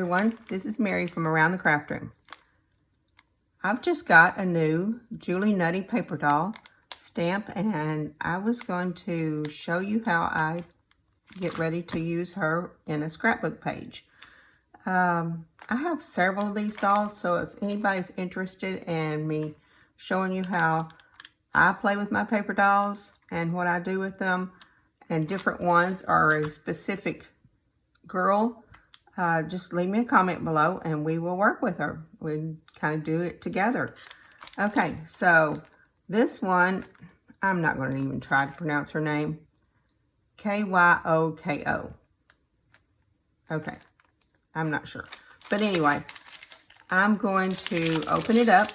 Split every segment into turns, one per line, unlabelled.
everyone, this is Mary from Around the Craft Room. I've just got a new Julie Nutty paper doll stamp, and I was going to show you how I get ready to use her in a scrapbook page. I have several of these dolls, so if anybody's interested in me showing you how I play with my paper dolls and what I do with them, and different ones are a specific girl, just leave me a comment below and we will work with her. We kind of do it together. Okay, so this one, I'm not going to even try to pronounce her name. Kyoko. Okay, I'm not sure. But anyway, I'm going to open it up.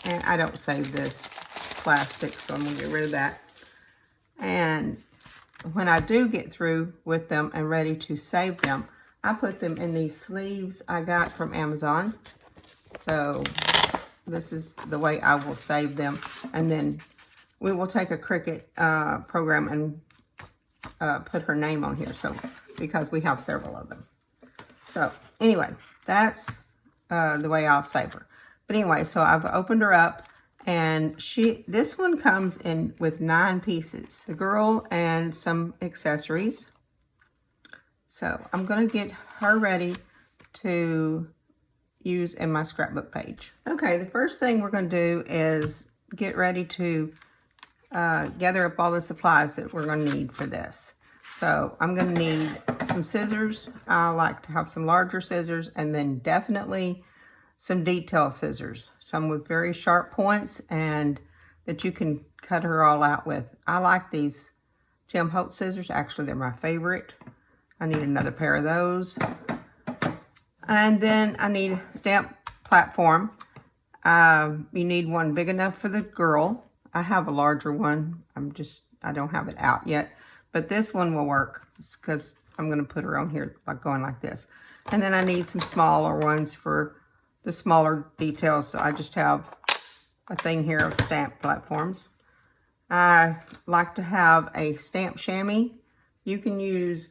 And I don't save this plastic, so I'm going to get rid of that. And when I do get through with them and ready to save them, I put them in these sleeves I got from Amazon. So this is the way I will save them. And then we will take a Cricut program and put her name on here. So because we have several of them. So anyway, that's the way I'll save her. But anyway, so I've opened her up, and this one comes in with 9 pieces, the girl and some accessories. So I'm going to get her ready to use in my scrapbook page. Okay, the first thing we're going to do is get ready to gather up all the supplies that we're going to need for this. So I'm going to need some scissors. I like to have some larger scissors, and then definitely some detail scissors, some with very sharp points and that you can cut her all out with. I like these Tim Holtz scissors. Actually, they're my favorite. I need another pair of those. And then I need a stamp platform. You need one big enough for the girl. I have a larger one. I don't have it out yet. But this one will work because I'm going to put her on here like going like this. And then I need some smaller ones for the smaller details. So I just have a thing here of stamp platforms. I like to have a stamp chamois. You can use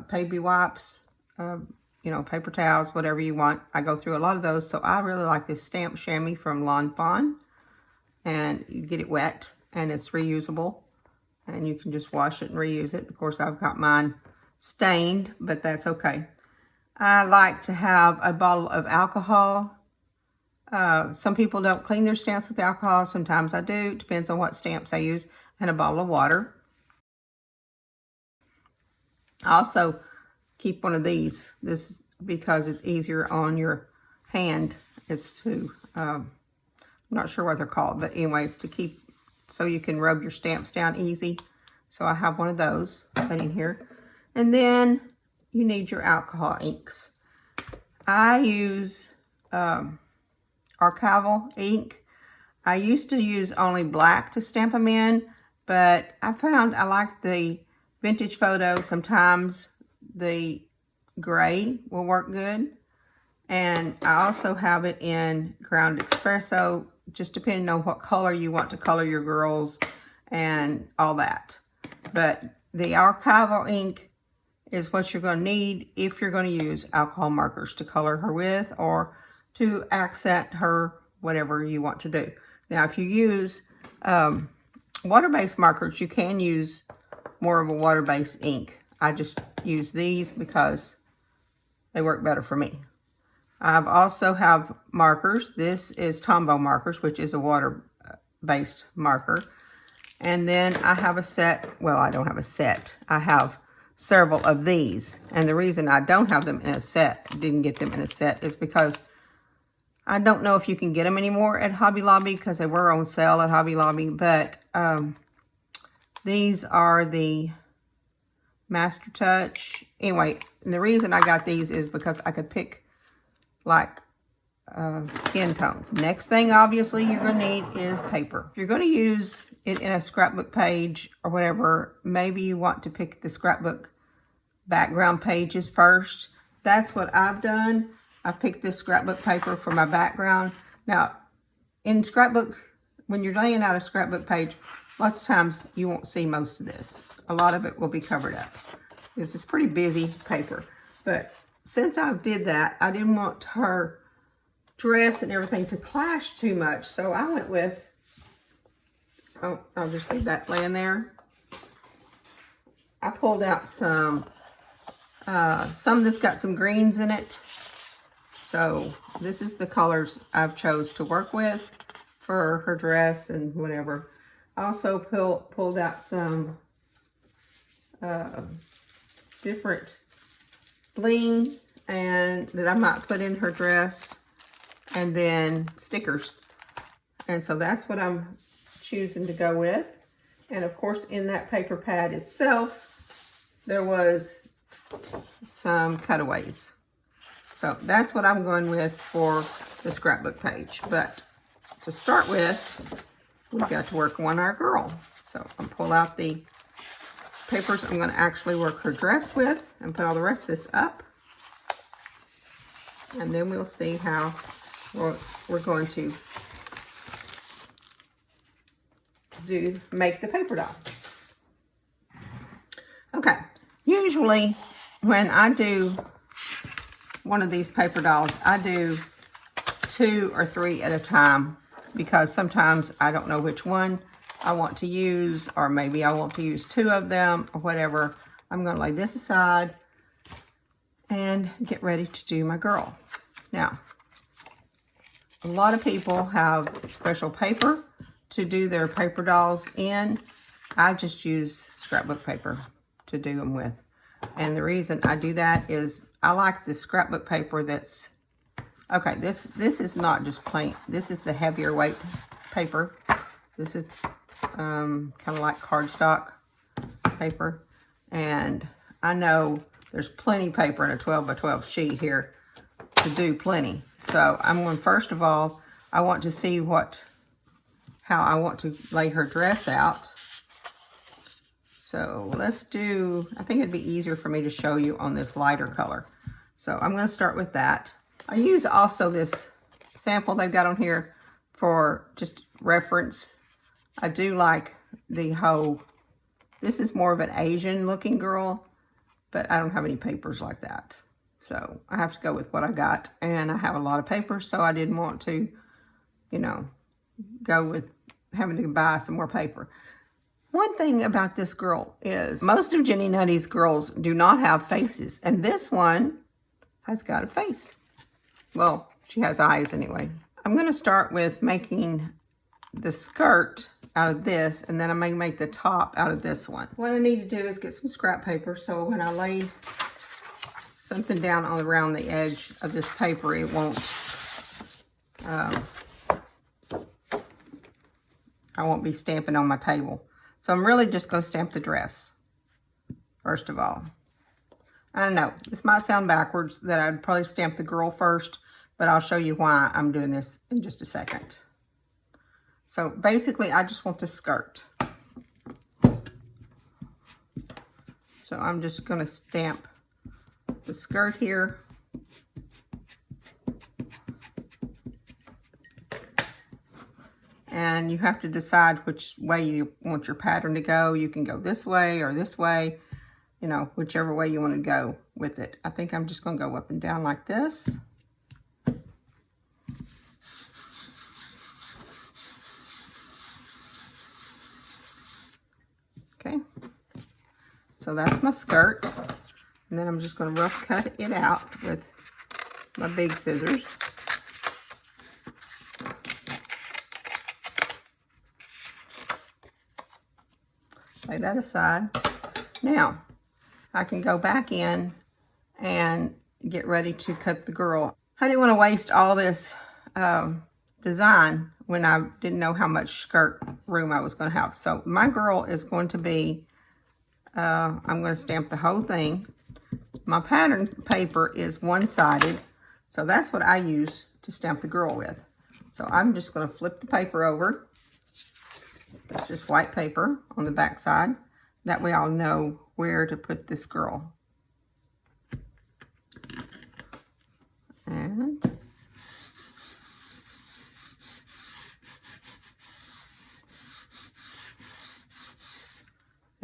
baby wipes, paper towels, whatever you want. I go through a lot of those. So I really like this stamp chamois from Lawn Fawn. And you get it wet and it's reusable. And you can just wash it and reuse it. Of course, I've got mine stained, but that's okay. I like to have a bottle of alcohol. Some people don't clean their stamps with alcohol. Sometimes I do. It depends on what stamps I use. And a bottle of water. I also keep one of these. This is because it's easier on your hand. It's to, I'm not sure what they're called. But anyways, to keep, so you can rub your stamps down easy. So I have one of those sitting here. And then you need your alcohol inks. I use archival ink. I used to use only black to stamp them in, but I found I like the vintage photo. Sometimes the gray will work good. And I also have it in ground espresso, just depending on what color you want to color your girls and all that. But the archival ink is what you're going to need if you're going to use alcohol markers to color her with or to accent her, whatever you want to do. Now, if you use water-based markers, you can use more of a water-based ink. I just use these because they work better for me. I also have markers. This is Tombow markers, which is a water-based marker. And then I have a set. Well, I don't have a set. I have several of these. And the reason I don't have them in a set, didn't get them in a set, is because I don't know if you can get them anymore at Hobby Lobby because they were on sale at Hobby Lobby. But these are the Master Touch. Anyway, the reason I got these is because I could pick like skin tones. Next thing, obviously, you're going to need is paper. If you're going to use it in a scrapbook page or whatever, maybe you want to pick the scrapbook background pages first. That's what I've done. I picked this scrapbook paper for my background. Now, in scrapbook, when you're laying out a scrapbook page, lots of times you won't see most of this. A lot of it will be covered up. This is pretty busy paper. But since I did that, I didn't want her dress and everything to clash too much. So I went with, oh, I'll just leave that laying there. I pulled out some that's got some greens in it. So this is the colors I've chose to work with for her dress and whatever. I also pulled out some different bling and that I might put in her dress, and then stickers. And so that's what I'm choosing to go with. And of course, in that paper pad itself, there was some cutaways. So that's what I'm going with for the scrapbook page. But to start with, we've got to work on our girl. So I'm pull out the papers I'm going to actually work her dress with and put all the rest of this up. And then we'll see how we're going to make the paper doll. Okay, usually when I do one of these paper dolls, I do 2 or 3 at a time, because sometimes I don't know which one I want to use, or maybe I want to use 2 of them or whatever. I'm going to lay this aside and get ready to do my girl. Now, a lot of people have special paper to do their paper dolls in. I just use scrapbook paper to do them with. And the reason I do that is I like the scrapbook paper that's, okay, this is not just plain, this is the heavier weight paper. This is kind of like cardstock paper. And I know there's plenty of paper in a 12 by 12 sheet here to do plenty. So I'm going, first of all, I want to see how I want to lay her dress out. So let's do, I think it'd be easier for me to show you on this lighter color. So I'm going to start with that. I use also this sample they've got on here for just reference. I do like the whole, this is more of an Asian looking girl, but I don't have any papers like that. So I have to go with what I got. And I have a lot of paper, so I didn't want to, you know, go with having to buy some more paper. One thing about this girl is most of Jenny Nutty's girls do not have faces. And this one has got a face. Well, she has eyes anyway. I'm going to start with making the skirt out of this, and then I'm going to make the top out of this one. What I need to do is get some scrap paper, so when I lay something down around the edge of this paper, it won't, I won't be stamping on my table. So I'm really just going to stamp the dress, first of all. I don't know, this might sound backwards that I'd probably stamp the girl first, but I'll show you why I'm doing this in just a second. So basically, I just want the skirt. So I'm just going to stamp the skirt here. And you have to decide which way you want your pattern to go. You can go this way or this way, you know, whichever way you want to go with it. I think I'm just going to go up and down like this. Okay, so that's my skirt. And then I'm just going to rough cut it out with my big scissors. Lay that aside. Now, I can go back in and get ready to cut the girl. I didn't want to waste all this design when I didn't know how much skirt room I was going to have. So my girl is going to be, I'm going to stamp the whole thing. My pattern paper is one-sided, so that's what I use to stamp the girl with. So I'm just going to flip the paper over. It's just white paper on the back side. That way I'll know where to put this girl. And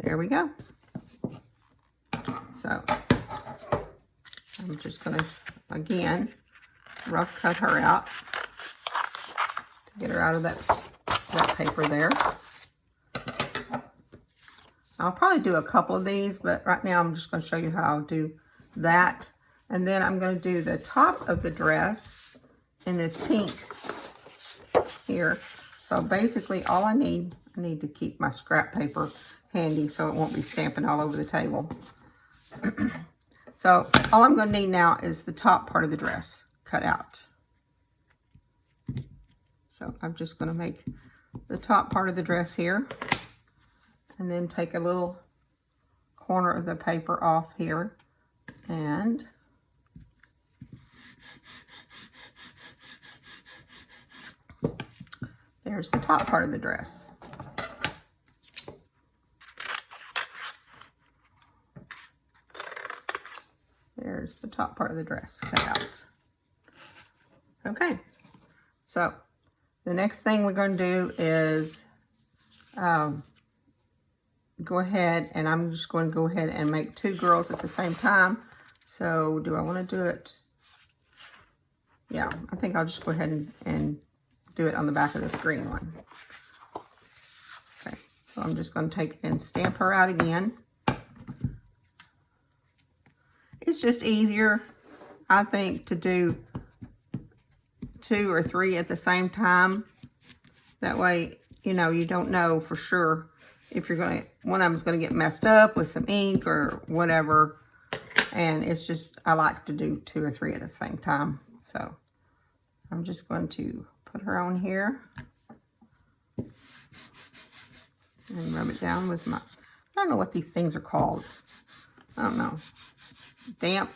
there we go. So I'm I'm just going to, again, rough cut her out to get her out of that paper there. I'll probably do a couple of these, but right now I'm just going to show you how I'll do that. And then I'm going to do the top of the dress in this pink here. So basically all I need to keep my scrap paper handy so it won't be stamping all over the table. So all I'm going to need now is the top part of the dress cut out. So I'm just going to make the top part of the dress here, and then take a little corner of the paper off here, and there's the top part of the dress. There's the top part of the dress cut out. Okay, so the next thing we're going to do is go ahead, and I'm just going to go ahead and make two girls at the same time. So do I want to do it? Yeah, I think I'll just go ahead and do it on the back of this green one. Okay, so I'm just going to take and stamp her out again. It's just easier, I think, to do 2 or 3 at the same time. That way, you know, you don't know for sure if you're going to, one of them's going to get messed up with some ink or whatever. And it's just, I like to do 2 or 3 at the same time. So I'm just going to put her on here and rub it down with my, I don't know what these things are called. I don't know. Stamp.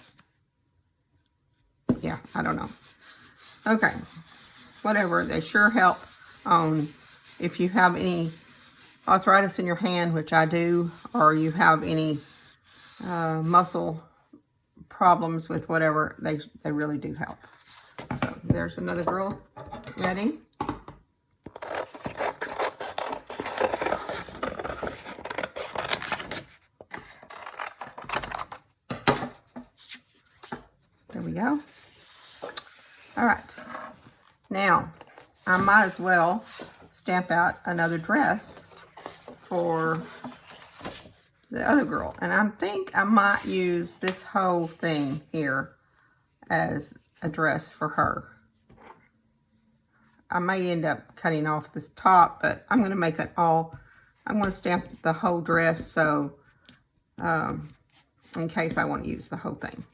Yeah, I don't know. Okay. Whatever. They sure help on if you have any arthritis in your hand, which I do, or you have any muscle problems with whatever, they really do help. So there's another girl ready. There we go. All right. Now, I might as well stamp out another dress for the other girl. And I think I might use this whole thing here as a dress for her. I may end up cutting off this top, but I'm going to make it all, I'm going to stamp the whole dress, so in case I want to use the whole thing.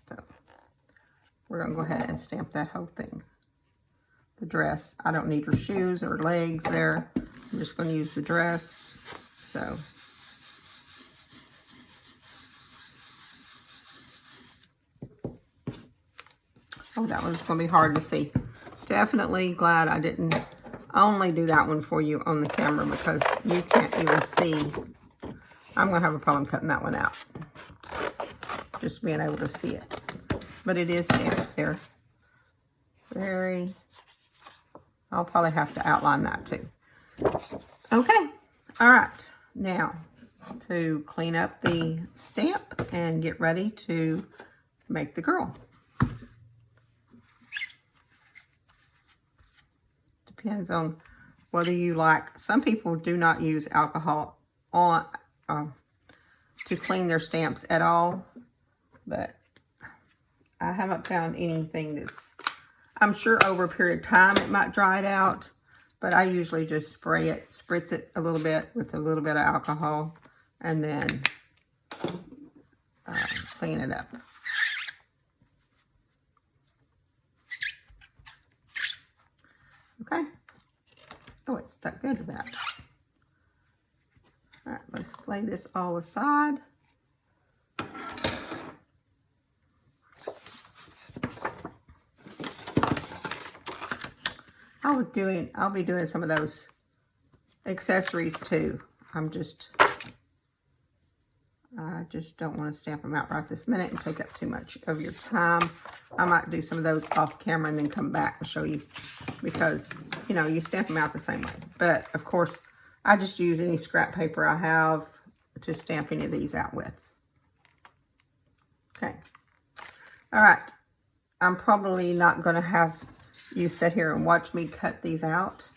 So we're going to go ahead and stamp that whole thing. The dress. I don't need her shoes or legs there. I'm just going to use the dress. So oh, that one's going to be hard to see. Definitely glad I didn't only do that one for you on the camera, because you can't even see. I'm going to have a problem cutting that one out. Just being able to see it. But it is stamped there. I'll probably have to outline that too. Okay. All right. Now, to clean up the stamp and get ready to make the girl. Depends on whether you like, some people do not use alcohol on to clean their stamps at all, but I haven't found anything that's, I'm sure over a period of time it might dry it out, but I usually just spritz it a little bit with a little bit of alcohol, and then clean it up. Okay. Oh, it stuck good to that. All right, let's lay this all aside. I'll be doing some of those accessories too. I just don't want to stamp them out right this minute and take up too much of your time. I might do some of those off camera and then come back and show you, because, you know, you stamp them out the same way. But, of course, I just use any scrap paper I have to stamp any of these out with. Okay. All right. I'm probably not going to have you sit here and watch me cut these out,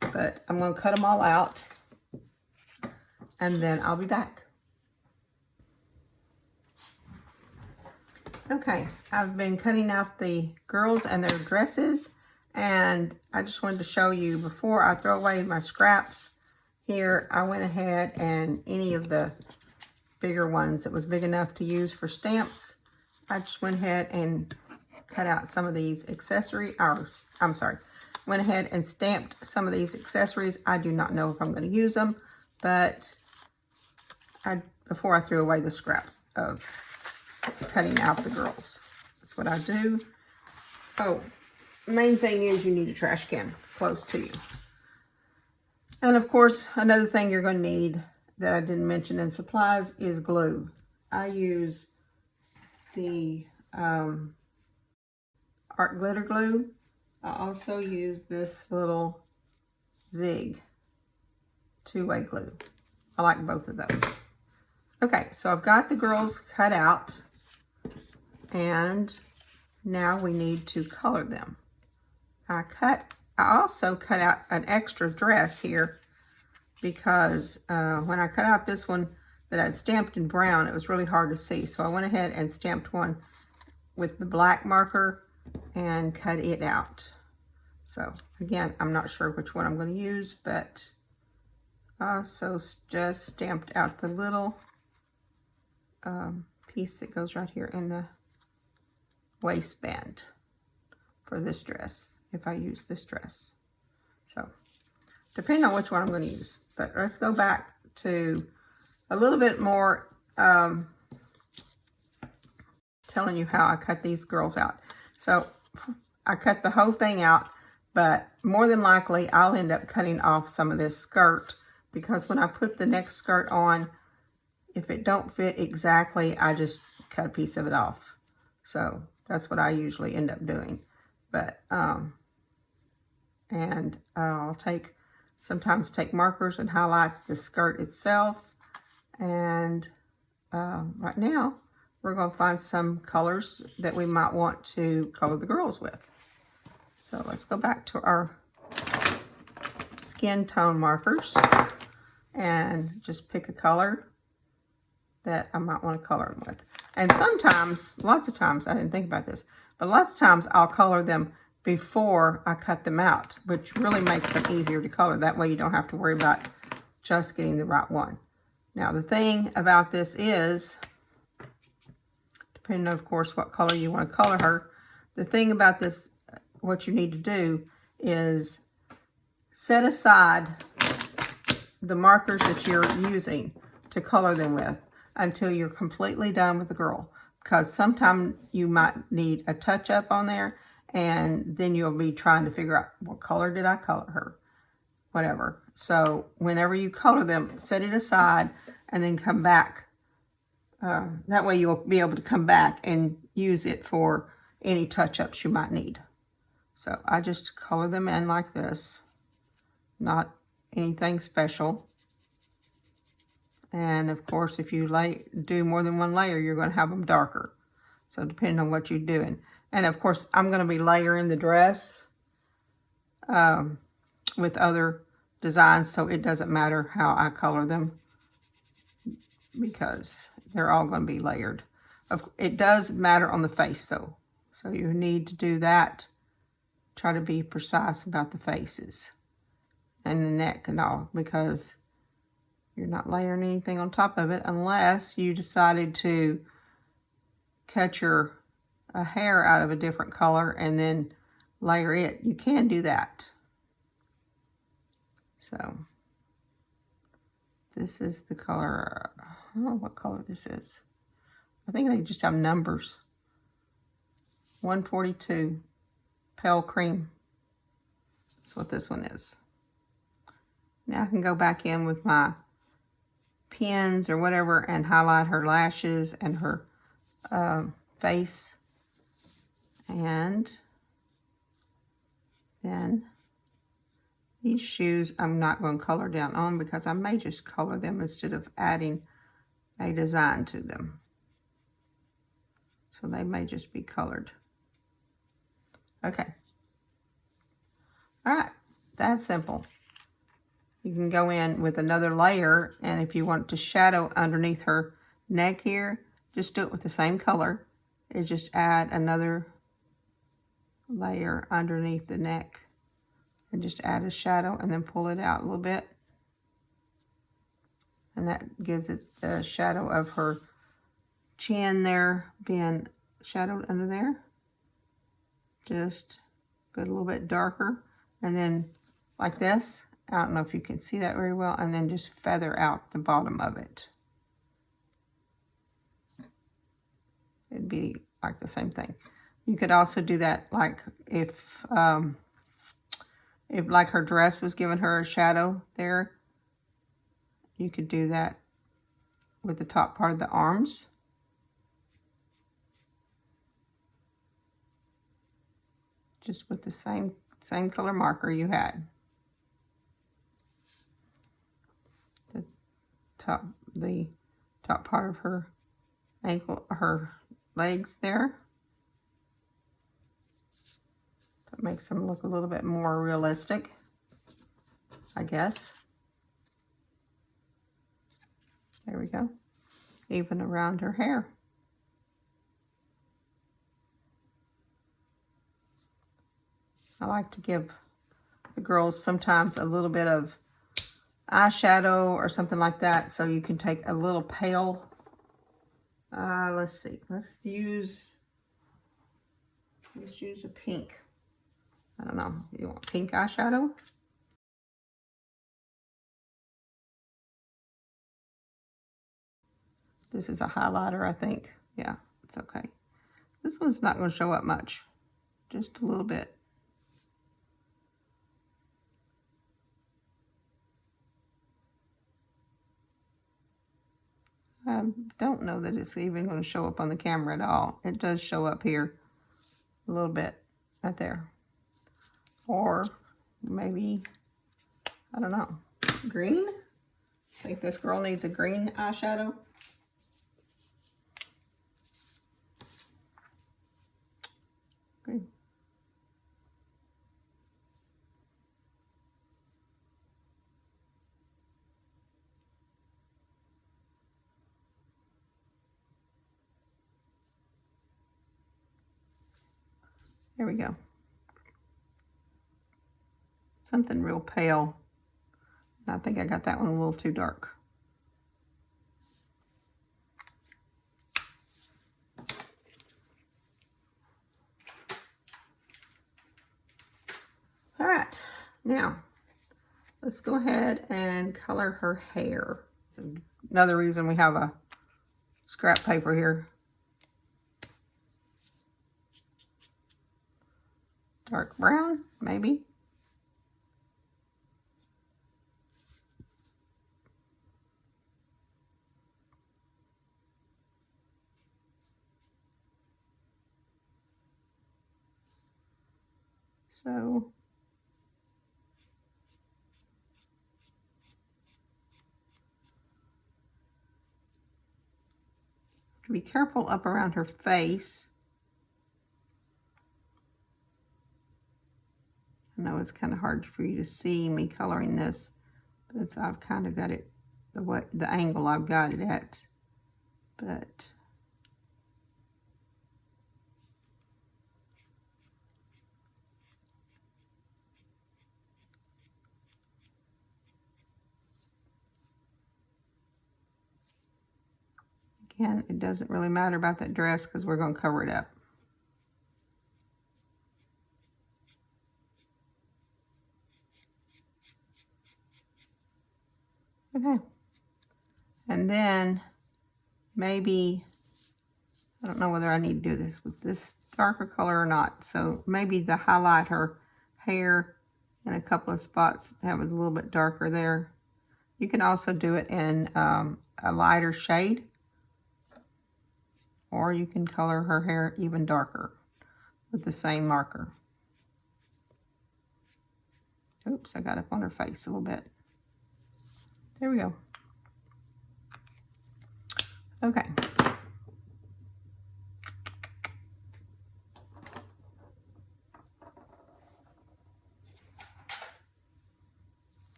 but I'm going to cut them all out, and then I'll be back. Okay, I've been cutting out the girls and their dresses, and I just wanted to show you before I throw away my scraps here, I went ahead and any of the bigger ones that was big enough to use for stamps, I just went ahead and cut out some of these went ahead and stamped some of these accessories. I do not know if I'm going to use them, but before I threw away the scraps of cutting out the girls. That's what I do. Oh, main thing is you need a trash can close to you. And of course, another thing you're going to need that I didn't mention in supplies is glue. I use the art glitter glue. I also use this little Zig two-way glue. I like both of those. Okay, so I've got the girls cut out, and now we need to color them. I also cut out an extra dress here because when I cut out this one that I'd stamped in brown, it was really hard to see. So I went ahead and stamped one with the black marker and cut it out. So again, I'm not sure which one I'm going to use, but I also just stamped out the little piece that goes right here in the waistband for this dress, if I use this dress. So depending on which one I'm going to use. But let's go back to a little bit more telling you how I cut these girls out. So I cut the whole thing out, but more than likely I'll end up cutting off some of this skirt, because when I put the next skirt on, if it don't fit exactly, I just cut a piece of it off. So that's what I usually end up doing. But and I'll sometimes take markers and highlight the skirt itself. And right now we're going to find some colors that we might want to color the girls with. So let's go back to our skin tone markers and just pick a color that I might want to color them with. And sometimes, lots of times, I didn't think about this, but lots of times I'll color them before I cut them out, which really makes them easier to color. That way you don't have to worry about just getting the right one. Now the thing about this is, depending on, of course, what color you want to color her, the thing about this, what you need to do is set aside the markers that you're using to color them with until you're completely done with the girl, because sometimes you might need a touch up on there, and then you'll be trying to figure out what color did I color her, whatever. So whenever you color them, set it aside and then come back. That way you'll be able to come back and use it for any touch-ups you might need. So I just color them in like this, not anything special. And of course, if you do more than one layer, you're going to have them darker. So depending on what you're doing. And of course, I'm going to be layering the dress with other designs, so it doesn't matter how I color them because they're all going to be layered. It does matter on the face though. So you need to do that. Try to be precise about the faces and the neck and all, because you're not layering anything on top of it unless you decided to cut a hair out of a different color and then layer it. You can do that. So this is the color. I don't know what color this is. I think they just have numbers. 142 pale cream. That's what this one is. Now I can go back in with my pens or whatever and highlight her lashes and her face. And then these shoes I'm not going to color down on because I may just color them instead of adding a design to them. So they may just be colored. Okay. All right, that's simple. You can go in with another layer, and if you want to shadow underneath her neck here, just do it with the same color. Is just add another layer underneath the neck and just add a shadow and then pull it out a little bit. And that gives it the shadow of her chin there being shadowed under there. Just put a little bit darker, and then like this. I don't know if you can see that very well, and then just feather out the bottom of it. It'd be like the same thing. You could also do that like if like her dress was giving her a shadow there, you could do that with the top part of the arms. Just with the same color marker you had. The top part of her ankle, her legs there. That makes them look a little bit more realistic, I guess. There we go. Even around her hair. I like to give the girls sometimes a little bit of eyeshadow or something like that, so you can take a little pale, let's see, let's use a pink. I don't know, you want pink eyeshadow? This is a highlighter, I think. Yeah, it's okay. This one's not going to show up much, just a little bit. I don't know that it's even going to show up on the camera at all. It does show up here a little bit right there. Or maybe, I don't know, green? I think this girl needs a green eyeshadow. Green. There we go. Something real pale. I think I got that one a little too dark. All right, now let's go ahead and color her hair. Another reason we have a scrap paper here. Dark brown, maybe. So be careful up around her face. I know it's kind of hard for you to see me coloring this, but I've kind of got it the angle I've got it at. But again, it doesn't really matter about that dress because we're going to cover it up. Okay. And then maybe, I don't know whether I need to do this with this darker color or not. So maybe to highlight her hair in a couple of spots, have it a little bit darker there. You can also do it in a lighter shade, or you can color her hair even darker with the same marker. Oops, I got up on her face a little bit. There we go. Okay.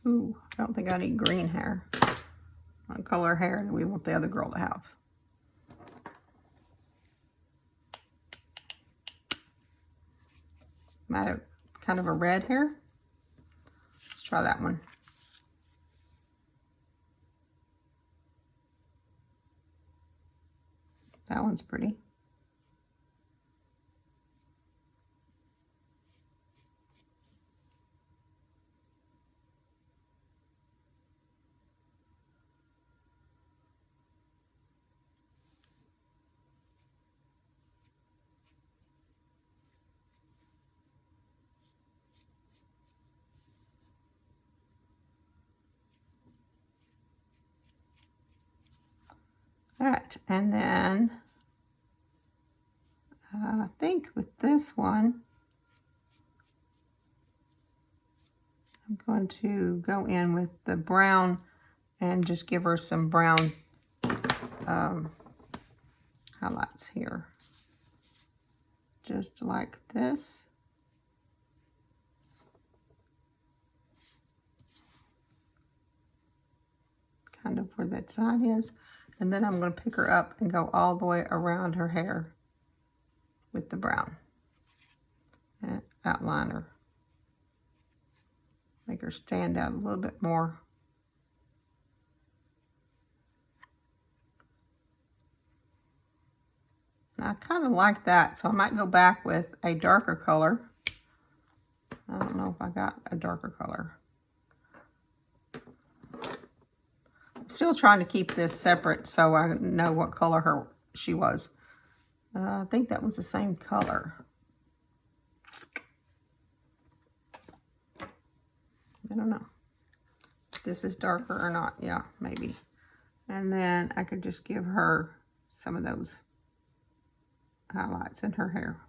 Ooh, I don't think I need green hair. I color hair that we want the other girl to have. Kind of a red hair. Let's try that one. That one's pretty. All right, and then I think with this one, I'm going to go in with the brown and just give her some brown highlights here. Just like this. Kind of where that side is. And then I'm going to pick her up and go all the way around her hair with the brown. And outline her. Make her stand out a little bit more. And I kind of like that, so I might go back with a darker color. I don't know if I got a darker color. I'm still trying to keep this separate so I know what color she was. I think that was the same color. I don't know if this is darker or not. Yeah, maybe. And then I could just give her some of those highlights in her hair.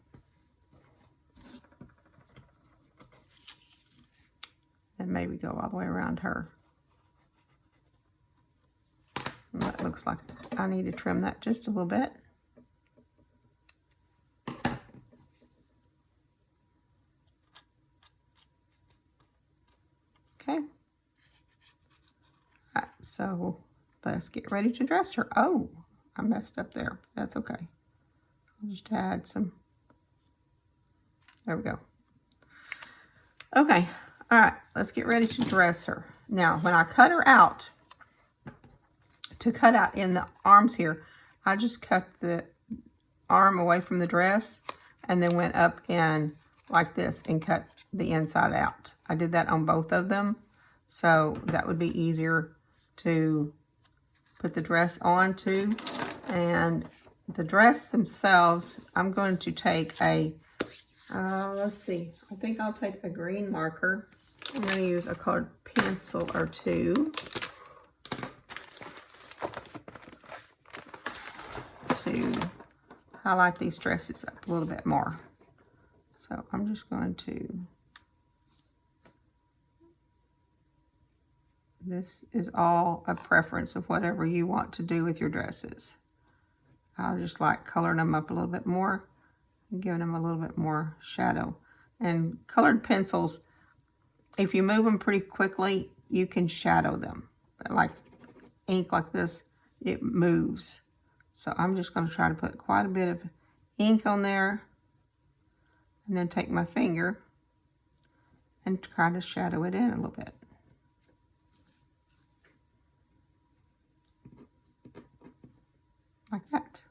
And maybe go all the way around her. And that looks like I need to trim that just a little bit. Okay. All right, so let's get ready to dress her. Oh, I messed up there. That's okay. I'll just add some. There we go. Okay. All right, let's get ready to dress her. Now, when I cut her out, to cut out in the arms here, I just cut the arm away from the dress and then went up in like this and cut the inside out. I did that on both of them, so that would be easier to put the dress onto. And the dress themselves, I'm going to take a, let's see, I think I'll take a green marker. I'm going to use a colored pencil or two to highlight these dresses up a little bit more. So I'm just going to, this is all a preference of whatever you want to do with your dresses. I just like coloring them up a little bit more and giving them a little bit more shadow. And colored pencils, if you move them pretty quickly, you can shadow them. But like ink like this, it moves. So I'm just going to try to put quite a bit of ink on there and then take my finger and try to shadow it in a little bit. Like that.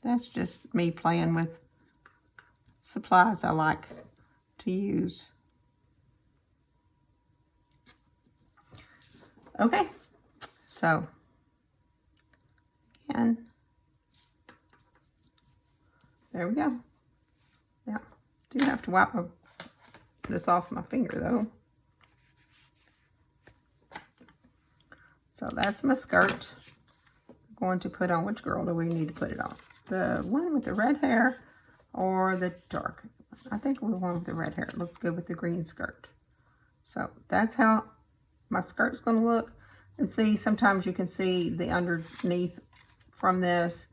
That's just me playing with supplies I like to use. Okay, so again, there we go. Now, do have to wipe this off my finger though. So that's my skirt. going to put on, which girl do we need to put it on? The one with the red hair or the dark? I think we want the red hair. It looks good with the green skirt. So that's how my skirt's going to look. And see, sometimes you can see the underneath from this.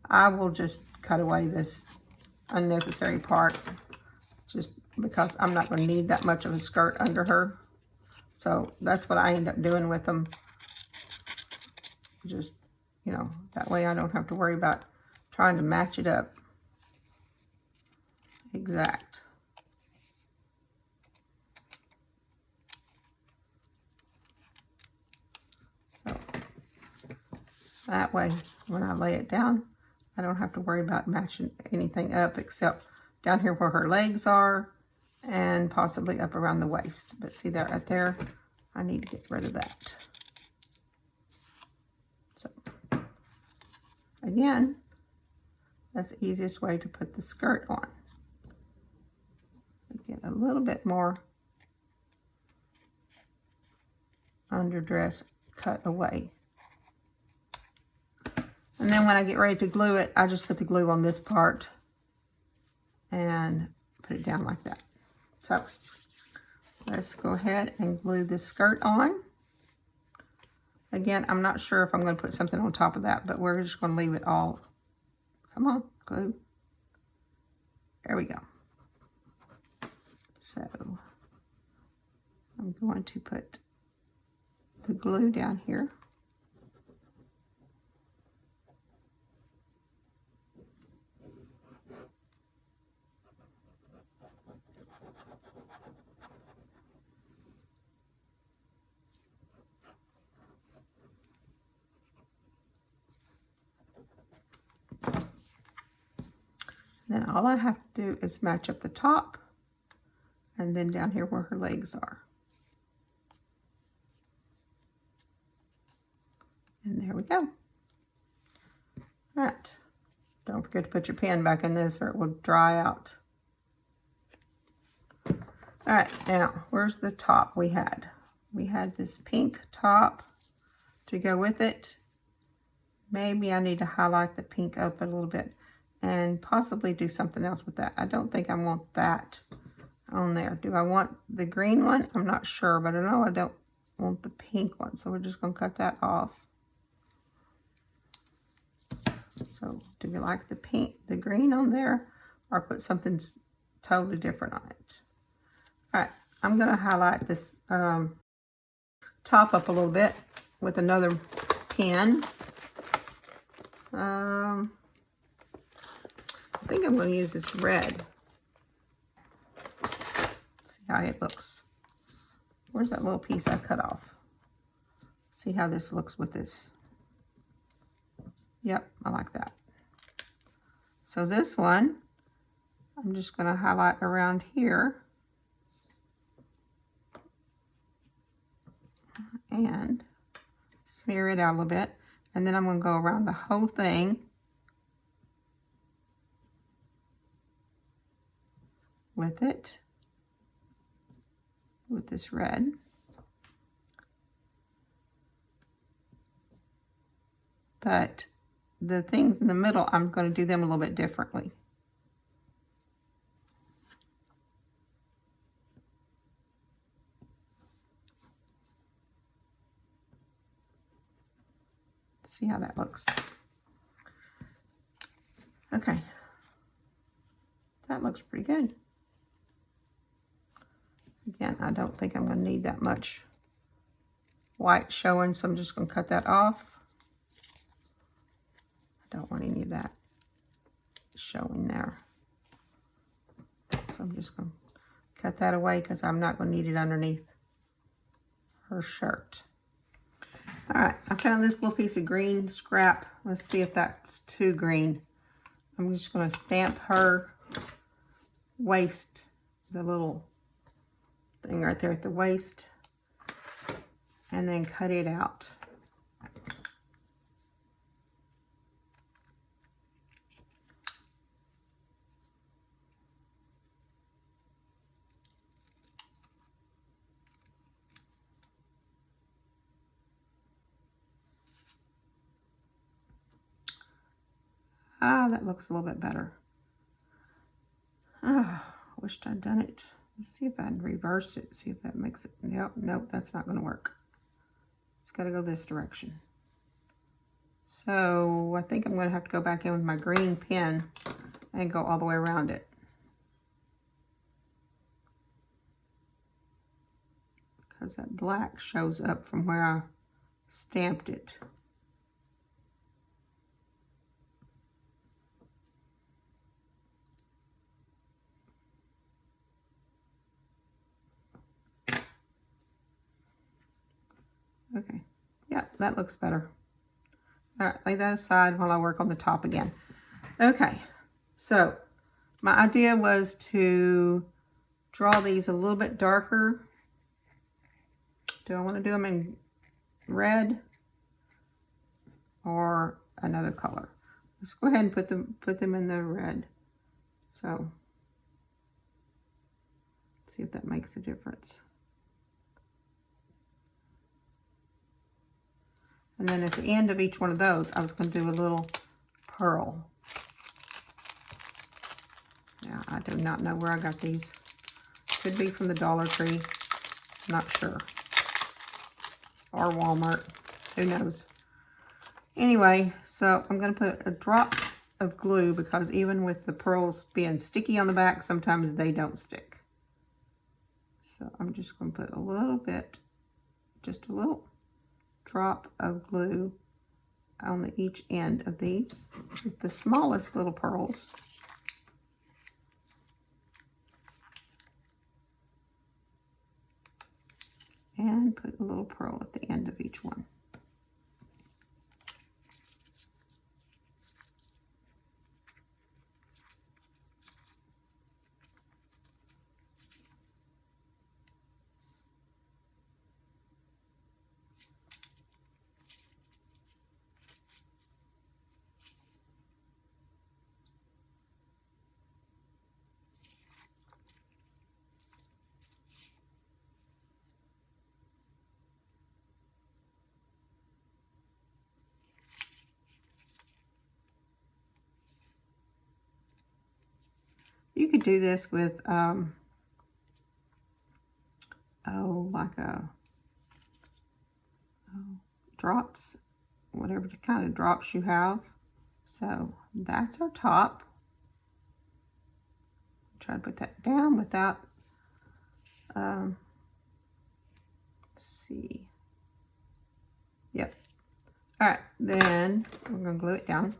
I will just cut away this unnecessary part just because I'm not going to need that much of a skirt under her. So that's what I end up doing with them. Just, you know, that way I don't have to worry about trying to match it up exact. So that way, when I lay it down, I don't have to worry about matching anything up except down here where her legs are and possibly up around the waist. But see that right there? I need to get rid of that. So again, that's the easiest way to put the skirt on. Get a little bit more underdress cut away. And then when I get ready to glue it, I just put the glue on this part and put it down like that. So let's go ahead and glue this skirt on. Again, I'm not sure if I'm going to put something on top of that, but we're just going to leave it all. Come on, glue. There we go. So I'm going to put the glue down here. Then all I have to do is match up the top and then down here where her legs are. And there we go. All right. Don't forget to put your pen back in this or it will dry out. All right, now where's the top we had? We had this pink top to go with it. Maybe I need to highlight the pink up a little bit and possibly do something else with that. I don't think I want that on there. Do I want the green one? I'm not sure, but I know I don't want the pink one, so we're just going to cut that off. So do we like the pink, the green on there, or put something totally different on it? All right, I'm going to highlight this top up a little bit with another pen. I think I'm going to use this red. See how it looks. Where's that little piece I cut off? See how this looks with this. Yep, I like that. So this one, I'm just going to highlight around here. And smear it out a little bit. And then I'm going to go around the whole thing with it, with this red. But the things in the middle, I'm going to do them a little bit differently. See how that looks. Okay. That looks pretty good. Again, I don't think I'm going to need that much white showing, so I'm just going to cut that off. I don't want any of that showing there. So I'm just going to cut that away because I'm not going to need it underneath her shirt. All right, I found this little piece of green scrap. Let's see if that's too green. I'm just going to stamp her waist, the little thing right there at the waist, and then cut it out. Ah, that looks a little bit better. Ah, wished I'd done it. Let's see if I'd reverse it, see if that makes it. Nope, that's not going to work. It's got to go this direction. So I think I'm going to have to go back in with my green pen and go all the way around it. Because that black shows up from where I stamped it. Okay, yeah, that looks better. All right, lay that aside while I work on the top again. Okay, so my idea was to draw these a little bit darker. Do I want to do them in red or another color? Let's go ahead and put them in the red. So, see if that makes a difference. And then at the end of each one of those, I was going to do a little pearl. Now, I do not know where I got these. Could be from the Dollar Tree. Not sure. Or Walmart. Who knows? Anyway, so I'm going to put a drop of glue because even with the pearls being sticky on the back, sometimes they don't stick. So I'm just going to put a little bit, just a little drop of glue on each end of these with the smallest little pearls. And put a little pearl at the end of each one. You could do this with, drops, whatever kind of drops you have. So that's our top. Try to put that down without, let's see. Yep. All right, then we're going to glue it down.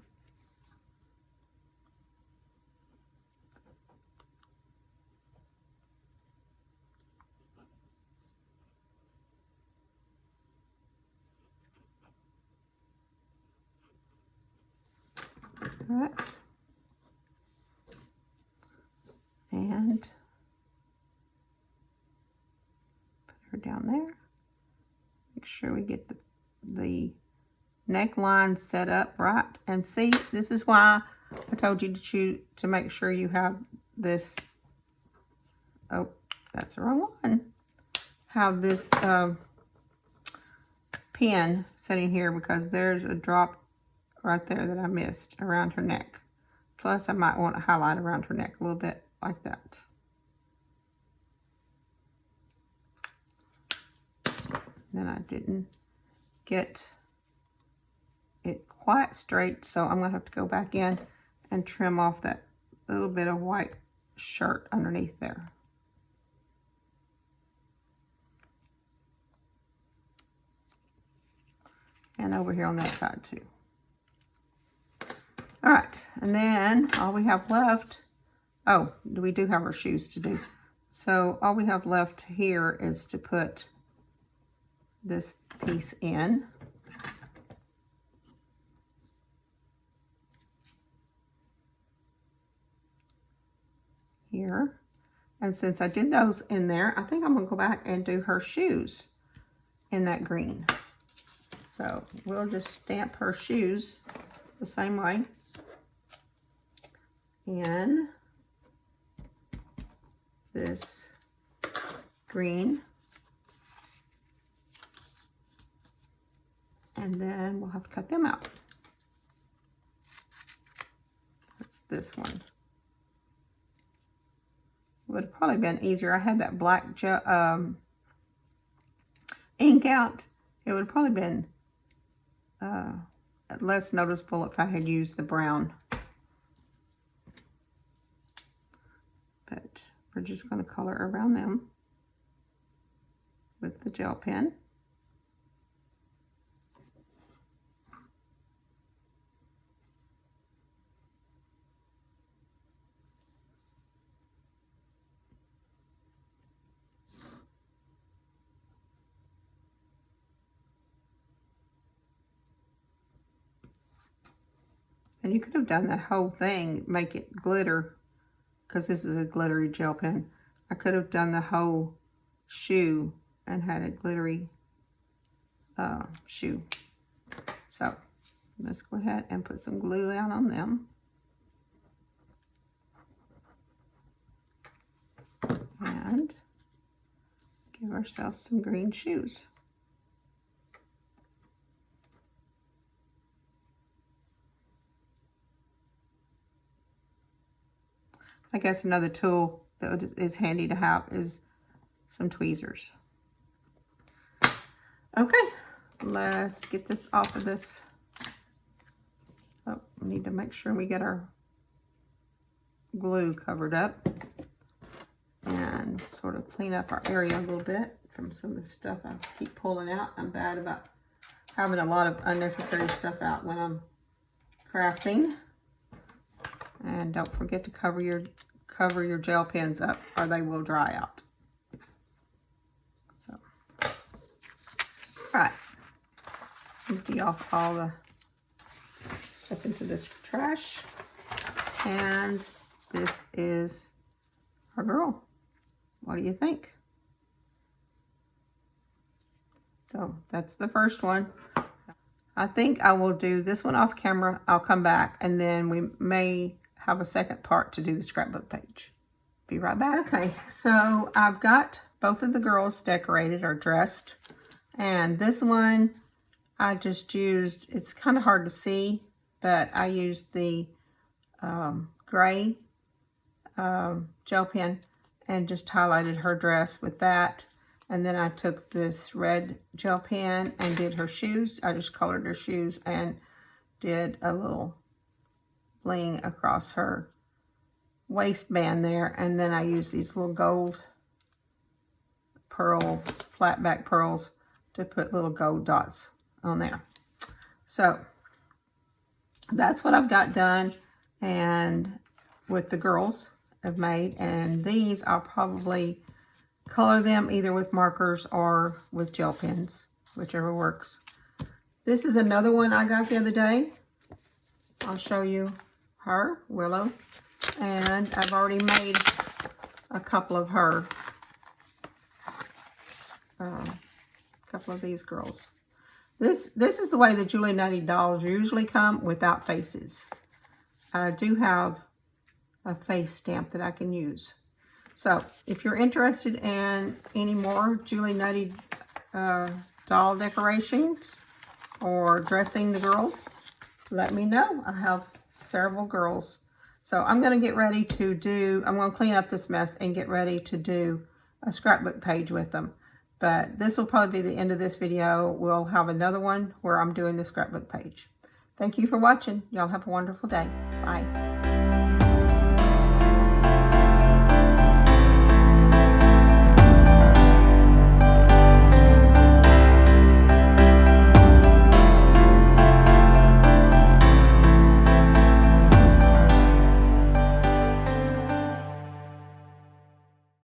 All right. And put her down there. Make sure we get the neckline set up right. And see, this is why I told you to make sure you have this. Oh, that's the wrong one. Have this pin sitting here because there's a drop right there that I missed around her neck. Plus, I might want to highlight around her neck a little bit like that. Then I didn't get it quite straight, so I'm going to have to go back in and trim off that little bit of white shirt underneath there. And over here on that side too. All right, and then all we have left, oh, we do have our shoes to do. So all we have left here is to put this piece in. Here. And since I did those in there, I think I'm going to go back and do her shoes in that green. So we'll just stamp her shoes the same way. In this green. And then we'll have to cut them out. It's this one. Would have probably been easier. I had that black ink out. It would have probably been less noticeable if I had used the brown. But we're just going to color around them with the gel pen. And you could have done that whole thing, make it glitter, because this is a glittery gel pen. I could have done the whole shoe and had a glittery shoe. So let's go ahead and put some glue down on them. And give ourselves some green shoes. I guess another tool that is handy to have is some tweezers. Okay, let's get this off of this. Oh, we need to make sure we get our glue covered up and sort of clean up our area a little bit from some of the stuff I keep pulling out. I'm bad about having a lot of unnecessary stuff out when I'm crafting. And don't forget to cover your gel pens up or they will dry out. So, all right. Empty off all the stuff into this trash. And this is our girl. What do you think? So that's the first one. I think I will do this one off camera. I'll come back and then we may have a second part to do the scrapbook page. Be right back. Okay, so I've got both of the girls decorated or dressed. And this one I just used, it's kind of hard to see, but I used the gray gel pen and just highlighted her dress with that. And then I took this red gel pen and did her shoes. I just colored her shoes and did a little bling across her waistband there. And then I used these little gold pearls, flat back pearls, to put little gold dots on there. So that's what I've got done and with the girls have made. And these I'll probably color them either with markers or with gel pens, whichever works. This is another one I got the other day. I'll show you her, Willow. And I've already made a couple of her, a couple of these girls. This is the way the Julie Nutty dolls usually come, without faces. I do have a face stamp that I can use. So if you're interested in any more Julie Nutty doll decorations or dressing the girls, let me know. I have several girls. So I'm going to get ready to do, I'm going to clean up this mess and get ready to do a scrapbook page with them. But this will probably be the end of this video. We'll have another one where I'm doing the scrapbook page. Thank you for watching. Y'all have a wonderful day. Bye.